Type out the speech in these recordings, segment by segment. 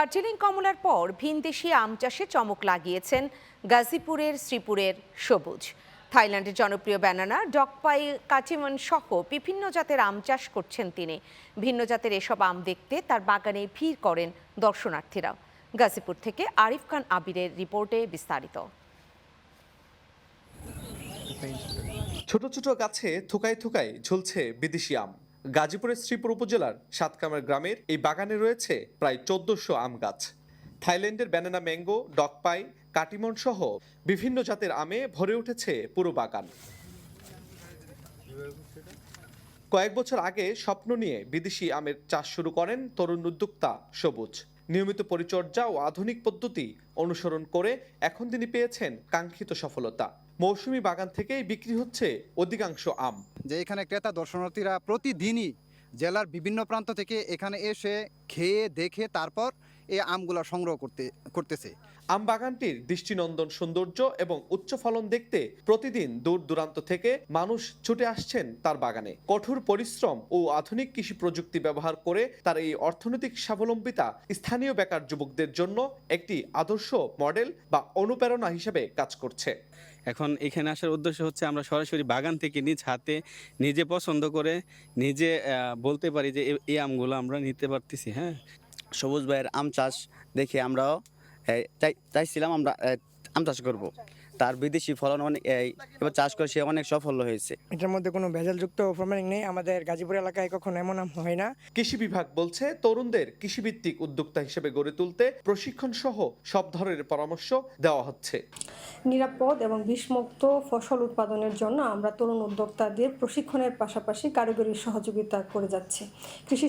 দার্জিলিং কমলার পর ভিনদেশি আম চাষে চমক লাগিয়েছেন গাজীপুরের শ্রীপুরের সবুজ। থাইল্যান্ডের জনপ্রিয় ব্যানানা ডকপাই কাটিমন সহ বিভিন্ন জাতের আম চাষ করছেন তিনি। ভিন্ন জাতের এসব আম দেখতে তার বাগানে ভিড় করেন দর্শনার্থীরা। গাজীপুর থেকে আরিফ খান আবিরের রিপোর্টে বিস্তারিত। ছোট ছোট গাছে থুকায় থুকায় ঝুলছে বিদেশি আম। গাজীপুরের শ্রীপুর উপজেলার সাতকামার গ্রামের এই বাগানে রয়েছে প্রায় 1400 আম গাছ। থাইল্যান্ডের ব্যানানা ম্যাঙ্গো, ডকপাই, কাটিমন সহ বিভিন্ন জাতের আমে ভরে উঠেছে পুরো বাগান। কয়েক বছর আগে স্বপ্ন নিয়ে বিদেশি আমের চাষ শুরু করেন তরুণ উদ্যোক্তা সবুজ। নিয়মিত পরিচর্যা ও আধুনিক পদ্ধতি অনুসরণ করে এখন তিনি পেয়েছেন কাঙ্ক্ষিত সফলতা। মৌসুমী বাগান থেকেই বিক্রি হচ্ছে অধিকাংশ আম। যে এখানে ক্রেতা দর্শনার্থীরা প্রতিদিনই জেলার বিভিন্ন প্রান্ত থেকে এখানে এসে খেয়ে দেখে তারপর এই আমগুলো সংগ্রহ করতেছে। আম বাগানটির দৃষ্টিনন্দন সৌন্দর্য এবং উচ্চ ফলন দেখতে প্রতিদিন দূর দূরান্ত থেকে মানুষ ছুটে আসছেন তার বাগানে। কঠোর পরিশ্রম ও আধুনিক কৃষি প্রযুক্তি ব্যবহার করে তার এই অর্থনৈতিক স্বাবলম্বিতা স্থানীয় বেকার যুবকদের জন্য একটি আদর্শ মডেল বা অনুপ্রেরণা হিসেবে কাজ করছে। এখন এখানে আসার উদ্দেশ্য হচ্ছে আমরা সরাসরি বাগান থেকে নিজ হাতে নিজে পছন্দ করে নিজে বলতে পারি যে এই আমগুলো আমরা নিতে পারতেছি। হ্যাঁ, সবুজ ভাইয়ের আম চাষ দেখে আমরাও চাইছিলাম আমরা আম চাষ করব। তার বিদেশি ফলন অনেক এবার চাষ করে সে অনেক সফল হয়েছে। এটার মধ্যে কোনো ভেজালযুক্ত ফরমালিন নেই। আমাদের গাজীপুর এলাকায় কখনো এমন আম হয় না। কৃষি বিভাগ বলছে তরুণদের কৃষিভিত্তিক উদ্যোক্তা হিসেবে গড়ে তুলতে প্রশিক্ষণ সহ সব ধরনের পরামর্শ দেওয়া হচ্ছে। নিরাপদ এবং বিষমুক্ত ফসল উৎপাদনের জন্য আমরা তরুণ উদ্যোক্তাদের প্রশিক্ষণের পাশাপাশি কারিগরি সহযোগিতা করে যাচ্ছি। কৃষি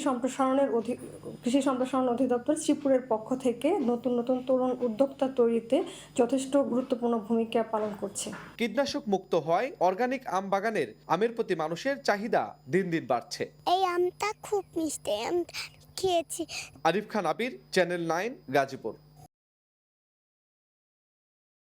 সম্প্রসারণ অধিদপ্তর শ্রীপুরের পক্ষ থেকে নতুন নতুন তরুণ উদ্যোক্তা তৈরিতে যথেষ্ট গুরুত্বপূর্ণ ভূমিকা পালন করছে। কীটনাশক মুক্ত হয় অর্গানিক আম বাগানের আমের প্রতি মানুষের চাহিদা দিন দিন বাড়ছে। এই আমটা খুব মিষ্টি, খেয়েছি। আরিফ খান আবির, চ্যানেল 9, গাজীপুর।